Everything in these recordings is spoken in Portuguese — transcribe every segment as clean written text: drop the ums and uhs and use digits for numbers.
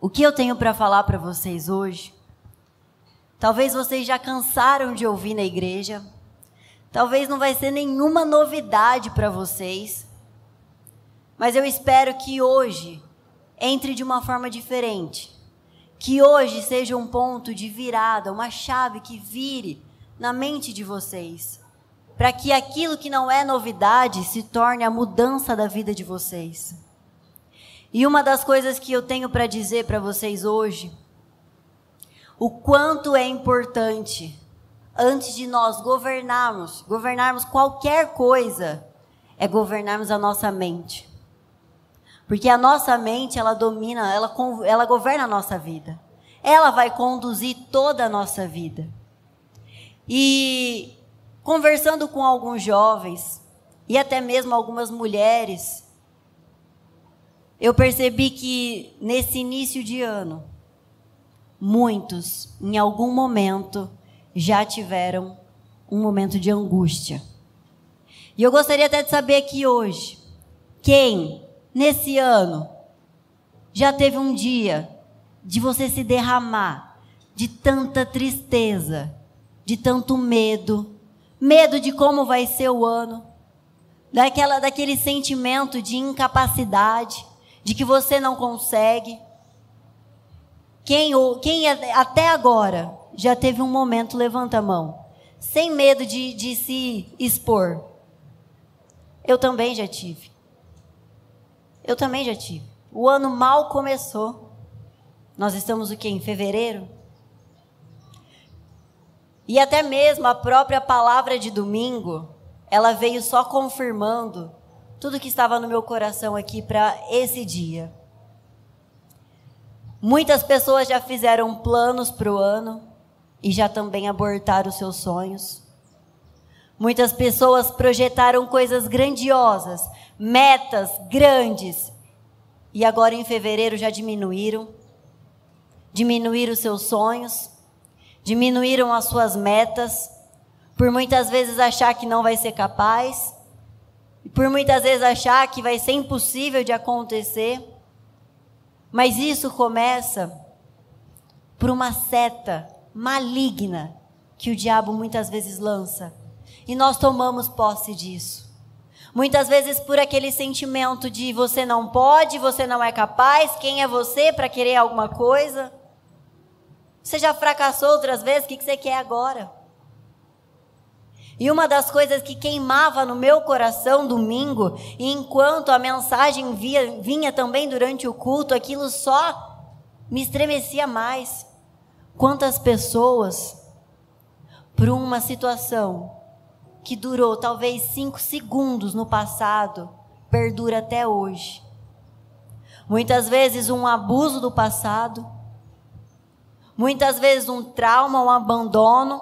O que eu tenho para falar para vocês hoje, talvez vocês já cansaram de ouvir na igreja, talvez não vai ser nenhuma novidade para vocês, mas eu espero que hoje entre de uma forma diferente, que hoje seja um ponto de virada, uma chave que vire na mente de vocês, para que aquilo que não é novidade se torne a mudança da vida de vocês. E uma das coisas que eu tenho para dizer para vocês hoje, o quanto é importante, antes de nós governarmos qualquer coisa, é governarmos a nossa mente. Porque a nossa mente, ela domina, ela governa a nossa vida. Ela vai conduzir toda a nossa vida. E conversando com alguns jovens, e até mesmo algumas mulheres, eu percebi que nesse início de ano, muitos, em algum momento, já tiveram um momento de angústia. E eu gostaria até de saber aqui hoje, quem, nesse ano, já teve um dia de você se derramar de tanta tristeza, de tanto medo de como vai ser o ano, daquele sentimento de incapacidade, de que você não consegue. Quem até agora já teve um momento, levanta a mão, sem medo de se expor. Eu também já tive. O ano mal começou. Nós estamos o quê? Em fevereiro? E até mesmo a própria palavra de domingo, ela veio só confirmando tudo que estava no meu coração aqui para esse dia. Muitas pessoas já fizeram planos para o ano e já também abortaram os seus sonhos. Muitas pessoas projetaram coisas grandiosas, metas grandes, e agora em fevereiro já diminuíram os seus sonhos, diminuíram as suas metas, por muitas vezes achar que não vai ser capaz, por muitas vezes achar que vai ser impossível de acontecer. Mas isso começa por uma seta maligna que o diabo muitas vezes lança, e nós tomamos posse disso. Muitas vezes por aquele sentimento de você não pode, você não é capaz, quem é você para querer alguma coisa? Você já fracassou outras vezes, o que você quer agora? E uma das coisas que queimava no meu coração domingo, e enquanto a mensagem vinha também durante o culto, aquilo só me estremecia mais. Quantas pessoas, por uma situação que durou talvez 5 segundos no passado, perdura até hoje. Muitas vezes um abuso do passado, muitas vezes um trauma, um abandono,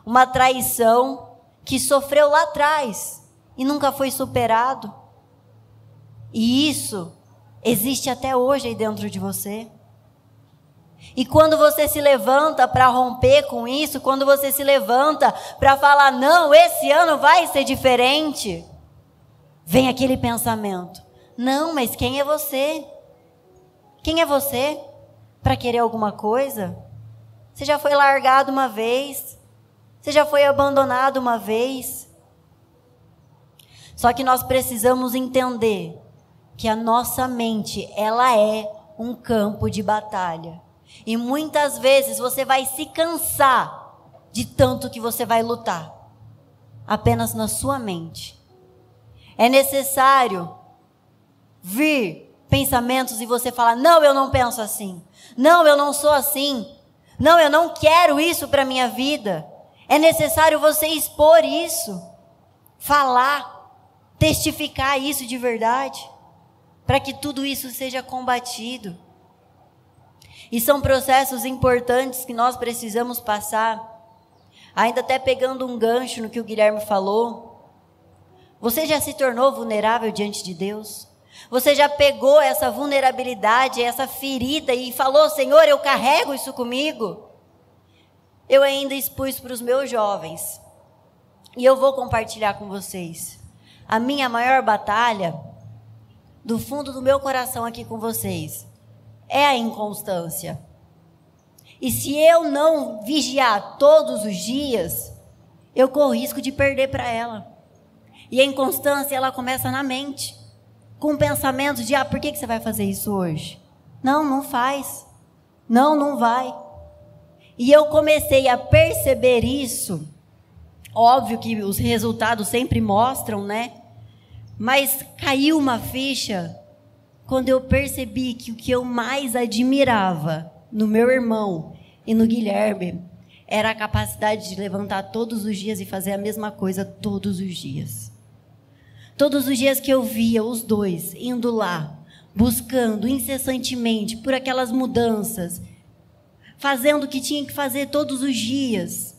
uma traição que sofreu lá atrás e nunca foi superado. E isso existe até hoje aí dentro de você. E quando você se levanta para romper com isso, quando você se levanta para falar, não, esse ano vai ser diferente, vem aquele pensamento, não, mas quem é você? Quem é você para querer alguma coisa? Você já foi largado uma vez, você já foi abandonado uma vez. Só que nós precisamos entender que a nossa mente, ela é um campo de batalha. E muitas vezes você vai se cansar de tanto que você vai lutar, apenas na sua mente. É necessário vir pensamentos e você falar, não, eu não penso assim. Não, eu não sou assim. Não, eu não quero isso para a minha vida. É necessário você expor isso, falar, testificar isso de verdade, para que tudo isso seja combatido. E são processos importantes que nós precisamos passar. Ainda até pegando um gancho no que o Guilherme falou. Você já se tornou vulnerável diante de Deus? Você já pegou essa vulnerabilidade, essa ferida e falou, Senhor, eu carrego isso comigo? Eu ainda expus para os meus jovens. E eu vou compartilhar com vocês. A minha maior batalha, do fundo do meu coração aqui com vocês, é a inconstância. E se eu não vigiar todos os dias, eu corro risco de perder para ela. E a inconstância, ela começa na mente, com pensamentos de, por que você vai fazer isso hoje? Não, não faz. Não, não vai. E eu comecei a perceber isso. Óbvio que os resultados sempre mostram, né? Mas caiu uma ficha quando eu percebi que o que eu mais admirava no meu irmão e no Guilherme era a capacidade de levantar todos os dias e fazer a mesma coisa todos os dias. Todos os dias que eu via os dois indo lá, buscando incessantemente por aquelas mudanças, fazendo o que tinha que fazer todos os dias.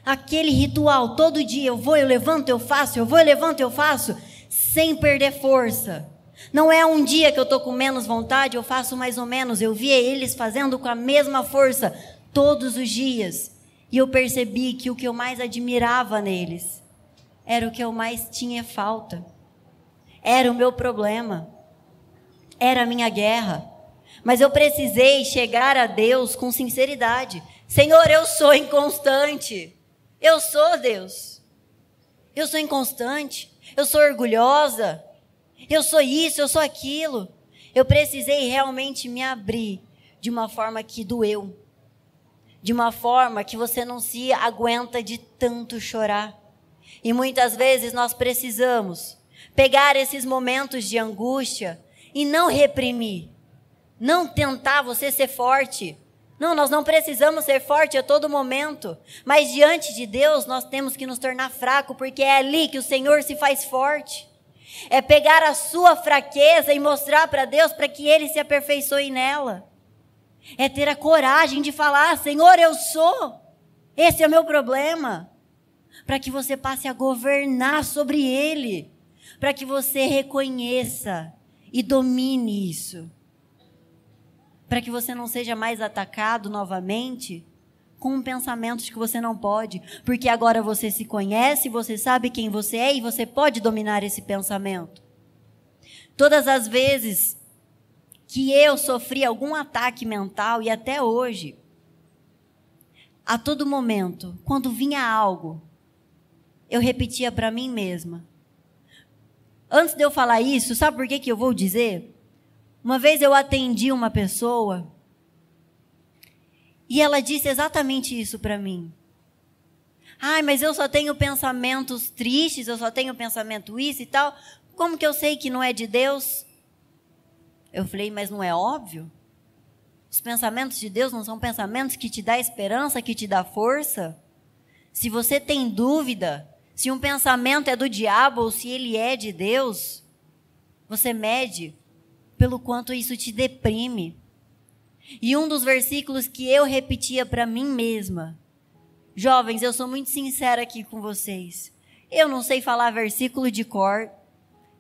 Aquele ritual, todo dia, eu vou, eu levanto, eu faço, eu vou, eu levanto, eu faço, sem perder força. Não é um dia que eu estou com menos vontade, eu faço mais ou menos. Eu via eles fazendo com a mesma força todos os dias. E eu percebi que o que eu mais admirava neles era o que eu mais tinha falta. Era o meu problema. Era a minha guerra. Mas eu precisei chegar a Deus com sinceridade. Senhor, eu sou inconstante. Eu sou, Deus. Eu sou inconstante. Eu sou orgulhosa. Eu sou isso, eu sou aquilo. Eu precisei realmente me abrir de uma forma que doeu. De uma forma que você não se aguenta de tanto chorar. E muitas vezes nós precisamos pegar esses momentos de angústia e não reprimir. Não tentar você ser forte. Não, nós não precisamos ser forte a todo momento. Mas diante de Deus nós temos que nos tornar fracos, porque é ali que o Senhor se faz forte. É pegar a sua fraqueza e mostrar para Deus para que Ele se aperfeiçoe nela. É ter a coragem de falar, Senhor, eu sou. Esse é o meu problema. Para que você passe a governar sobre ele. Para que você reconheça e domine isso. Para que você não seja mais atacado novamente com pensamentos que você não pode. Porque agora você se conhece, você sabe quem você é e você pode dominar esse pensamento. Todas as vezes que eu sofri algum ataque mental, e até hoje, a todo momento, quando vinha algo, eu repetia para mim mesma. Antes de eu falar isso, sabe por que eu vou dizer? Uma vez eu atendi uma pessoa e ela disse exatamente isso para mim. Mas eu só tenho pensamentos tristes, eu só tenho pensamento isso e tal. Como que eu sei que não é de Deus? Eu falei, mas não é óbvio? Os pensamentos de Deus não são pensamentos que te dão esperança, que te dão força? Se você tem dúvida se um pensamento é do diabo ou se ele é de Deus, você mede pelo quanto isso te deprime. E um dos versículos que eu repetia para mim mesma, jovens, eu sou muito sincera aqui com vocês, eu não sei falar versículo de cor,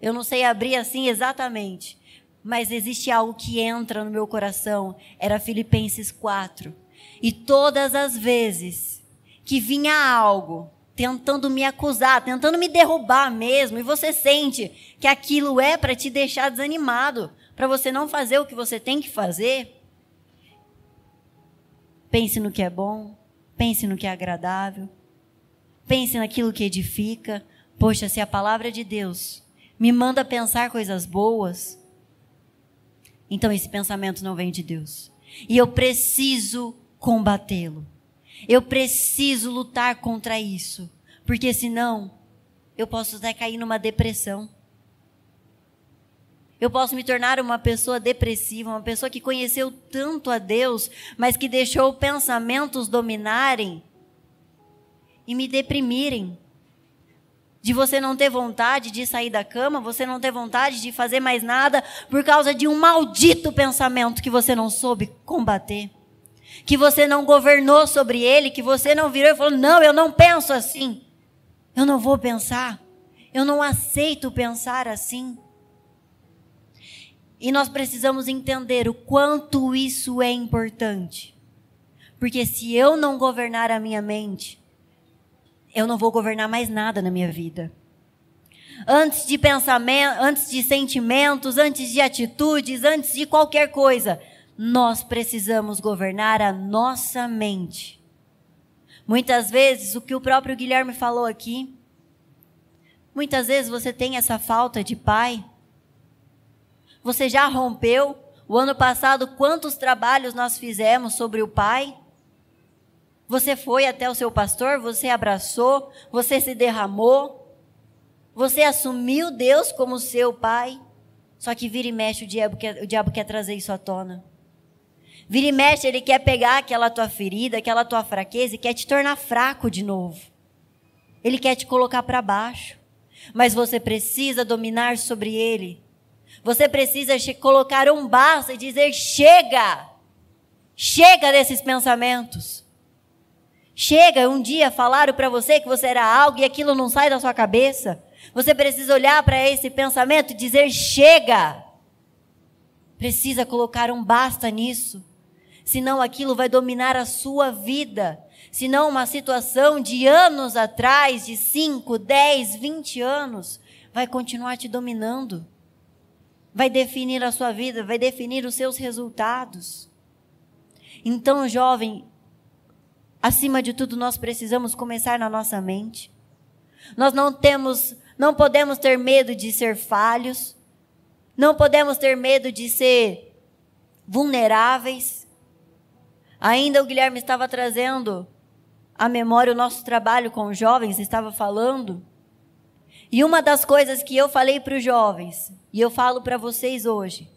eu não sei abrir assim exatamente, mas existe algo que entra no meu coração, era Filipenses 4, e todas as vezes que vinha algo tentando me acusar, tentando me derrubar mesmo, e você sente que aquilo é para te deixar desanimado, para você não fazer o que você tem que fazer, pense no que é bom, pense no que é agradável, pense naquilo que edifica. Poxa, se a palavra de Deus me manda pensar coisas boas, então esse pensamento não vem de Deus. E eu preciso combatê-lo. Eu preciso lutar contra isso, porque senão eu posso até cair numa depressão. Eu posso me tornar uma pessoa depressiva, uma pessoa que conheceu tanto a Deus, mas que deixou pensamentos dominarem e me deprimirem. De você não ter vontade de sair da cama, você não ter vontade de fazer mais nada por causa de um maldito pensamento que você não soube combater. Que você não governou sobre ele, que você não virou e falou, não, eu não penso assim. Eu não vou pensar. Eu não aceito pensar assim. E nós precisamos entender o quanto isso é importante. Porque se eu não governar a minha mente, eu não vou governar mais nada na minha vida. Antes de pensamento, antes de sentimentos, antes de atitudes, antes de qualquer coisa, nós precisamos governar a nossa mente. Muitas vezes, o que o próprio Guilherme falou aqui, muitas vezes você tem essa falta de pai. Você já rompeu? O ano passado, quantos trabalhos nós fizemos sobre o pai? Você foi até o seu pastor, você abraçou, você se derramou, você assumiu Deus como seu pai. Só que vira e mexe, o diabo quer trazer isso à tona. Vira e mexe, ele quer pegar aquela tua ferida, aquela tua fraqueza e quer te tornar fraco de novo. Ele quer te colocar para baixo. Mas você precisa dominar sobre ele. Você precisa colocar um basta e dizer: chega! Chega desses pensamentos. Chega, um dia falaram para você que você era algo e aquilo não sai da sua cabeça. Você precisa olhar para esse pensamento e dizer: chega! Precisa colocar um basta nisso. Senão aquilo vai dominar a sua vida. Senão uma situação de anos atrás, de 5, 10, 20 anos, vai continuar te dominando. Vai definir a sua vida, vai definir os seus resultados. Então, jovem, acima de tudo, nós precisamos começar na nossa mente. Nós não podemos ter medo de ser falhos. Não podemos ter medo de ser vulneráveis. Ainda o Guilherme estava trazendo à memória o nosso trabalho com os jovens, estava falando. E uma das coisas que eu falei para os jovens, e eu falo para vocês hoje,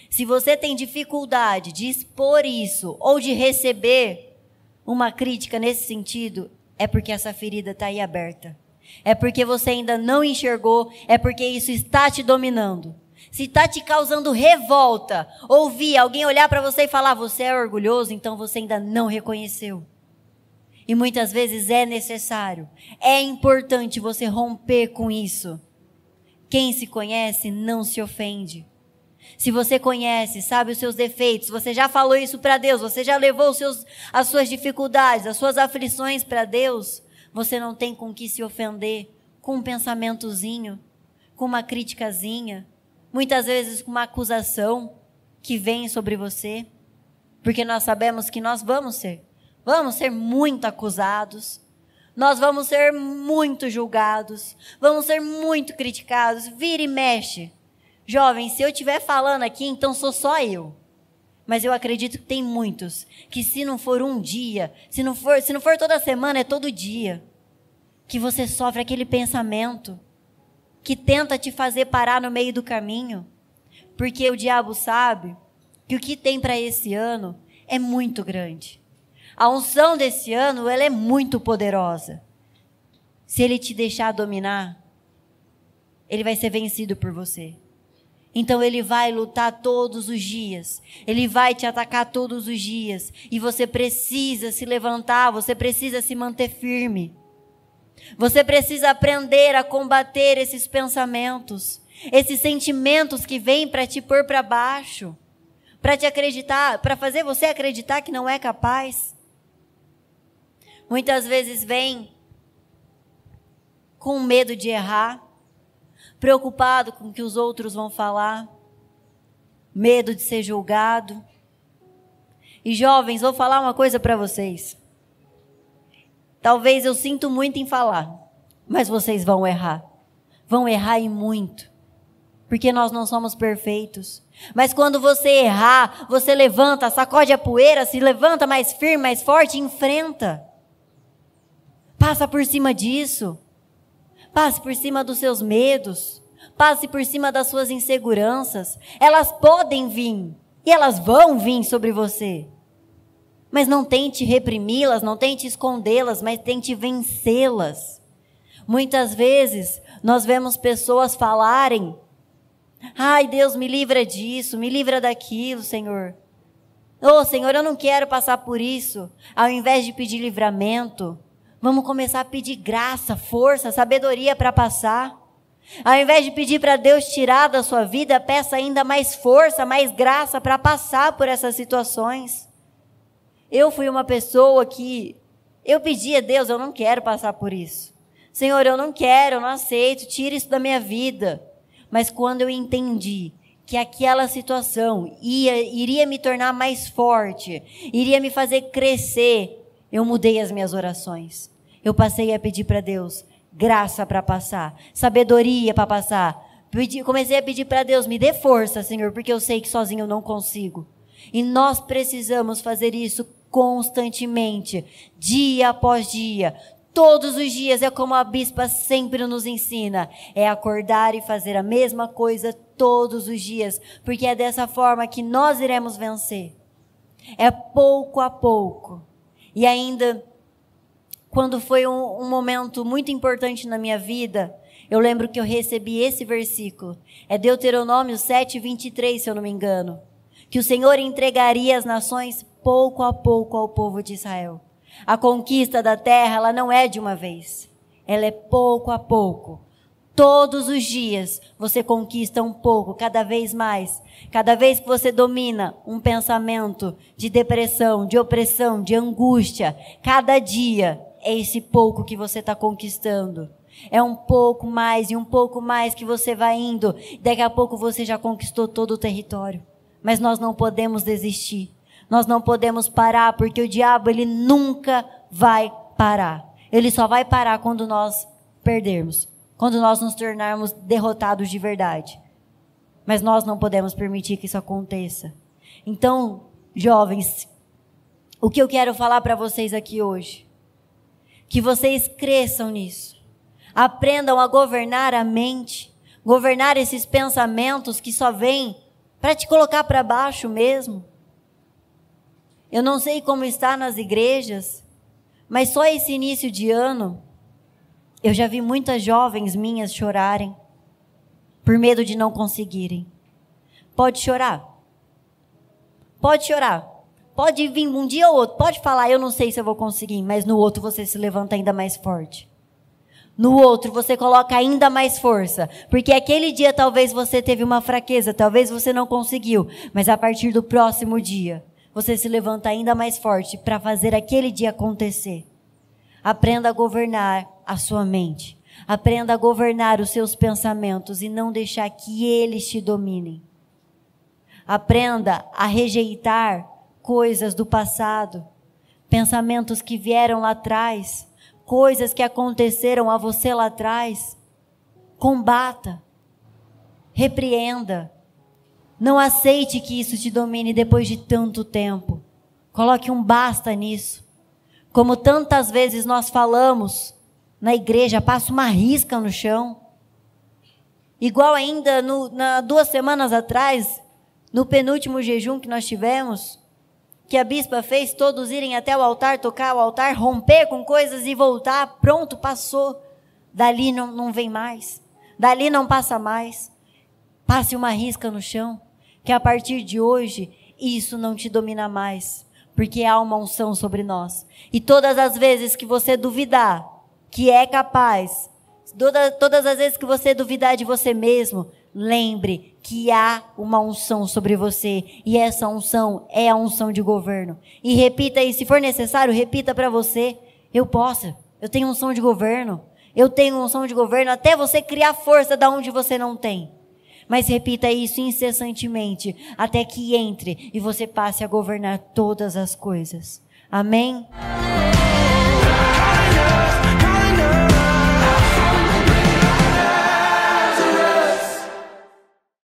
se você tem dificuldade de expor isso ou de receber uma crítica nesse sentido, é porque essa ferida está aí aberta. É porque você ainda não enxergou, é porque isso está te dominando. Se está te causando revolta, ouvir alguém olhar para você e falar: você é orgulhoso, então você ainda não reconheceu. E muitas vezes é necessário, é importante você romper com isso. Quem se conhece não se ofende. Se você conhece, sabe os seus defeitos, você já falou isso para Deus, você já levou as suas dificuldades, as suas aflições para Deus, você não tem com que se ofender com um pensamentozinho, com uma criticazinha, muitas vezes com uma acusação que vem sobre você, porque nós sabemos que nós vamos ser muito acusados, nós vamos ser muito julgados, vamos ser muito criticados, vira e mexe. Jovem, se eu estiver falando aqui, então sou só eu. Mas eu acredito que tem muitos, que se não for um dia, se não for toda semana, é todo dia, que você sofre aquele pensamento, que tenta te fazer parar no meio do caminho, porque o diabo sabe que o que tem para esse ano é muito grande. A unção desse ano, ela é muito poderosa. Se ele te deixar dominar, ele vai ser vencido por você. Então ele vai lutar todos os dias, ele vai te atacar todos os dias, e você precisa se levantar, você precisa se manter firme. Você precisa aprender a combater esses pensamentos, esses sentimentos que vêm para te pôr para baixo, para te acreditar, para fazer você acreditar que não é capaz. Muitas vezes vem com medo de errar, preocupado com o que os outros vão falar, medo de ser julgado. E jovens, vou falar uma coisa para vocês. Talvez eu sinto muito em falar, mas vocês vão errar e muito, porque nós não somos perfeitos. Mas quando você errar, você levanta, sacode a poeira, se levanta mais firme, mais forte e enfrenta. Passa por cima disso. Passe por cima dos seus medos. Passe por cima das suas inseguranças. Elas podem vir. E elas vão vir sobre você. Mas não tente reprimi-las, não tente escondê-las, mas tente vencê-las. Muitas vezes, nós vemos pessoas falarem: ai, Deus, me livra disso, me livra daquilo, Senhor. Oh, Senhor, eu não quero passar por isso. Ao invés de pedir livramento, vamos começar a pedir graça, força, sabedoria para passar. Ao invés de pedir para Deus tirar da sua vida, peça ainda mais força, mais graça para passar por essas situações. Eu fui uma pessoa que eu pedi a Deus: eu não quero passar por isso. Senhor, eu não quero, eu não aceito, tira isso da minha vida. Mas quando eu entendi que aquela situação iria me tornar mais forte, iria me fazer crescer, eu mudei as minhas orações. Eu passei a pedir para Deus graça para passar, sabedoria para passar. Comecei a pedir para Deus, me dê força, Senhor, porque eu sei que sozinho eu não consigo. E nós precisamos fazer isso constantemente, dia após dia. Todos os dias, é como a bispa sempre nos ensina, é acordar e fazer a mesma coisa todos os dias, porque é dessa forma que nós iremos vencer. É pouco a pouco. E ainda, quando foi um momento muito importante na minha vida, eu lembro que eu recebi esse versículo. É Deuteronômio 7:23, se eu não me engano. Que o Senhor entregaria as nações pouco a pouco ao povo de Israel. A conquista da terra, ela não é de uma vez. Ela é pouco a pouco. Todos os dias você conquista um pouco, cada vez mais. Cada vez que você domina um pensamento de depressão, de opressão, de angústia, cada dia é esse pouco que você está conquistando. É um pouco mais e um pouco mais que você vai indo. Daqui a pouco você já conquistou todo o território. Mas nós não podemos desistir. Nós não podemos parar, porque o diabo, ele nunca vai parar. Ele só vai parar quando nós perdermos. Quando nós nos tornarmos derrotados de verdade. Mas nós não podemos permitir que isso aconteça. Então, jovens, o que eu quero falar para vocês aqui hoje? Que vocês cresçam nisso. Aprendam a governar a mente. Governar esses pensamentos que só vêm para te colocar para baixo mesmo. Eu não sei como está nas igrejas, mas só esse início de ano, eu já vi muitas jovens minhas chorarem, por medo de não conseguirem. Pode chorar. Pode chorar. Pode vir um dia ou outro, pode falar, eu não sei se eu vou conseguir, mas no outro você se levanta ainda mais forte. No outro você coloca ainda mais força, porque aquele dia talvez você teve uma fraqueza, talvez você não conseguiu, mas a partir do próximo dia, você se levanta ainda mais forte para fazer aquele dia acontecer. Aprenda a governar a sua mente. Aprenda a governar os seus pensamentos e não deixar que eles te dominem. Aprenda a rejeitar coisas do passado, pensamentos que vieram lá atrás, coisas que aconteceram a você lá atrás. Combata, repreenda. Não aceite que isso te domine depois de tanto tempo. Coloque um basta nisso. Como tantas vezes nós falamos na igreja, passa uma risca no chão. Igual ainda 2 semanas atrás, no penúltimo jejum que nós tivemos, que a bispa fez todos irem até o altar, tocar o altar, romper com coisas e voltar. Pronto, passou. Dali não vem mais. Dali não passa mais. Passe uma risca no chão, que a partir de hoje, isso não te domina mais, porque há uma unção sobre nós. E todas as vezes que você duvidar que é capaz, todas as vezes que você duvidar de você mesmo, lembre que há uma unção sobre você, e essa unção é a unção de governo. E repita aí, se for necessário, repita para você: eu posso, eu tenho unção de governo, eu tenho unção de governo, até você criar força da onde você não tem. Mas repita isso incessantemente, até que entre e você passe a governar todas as coisas. Amém?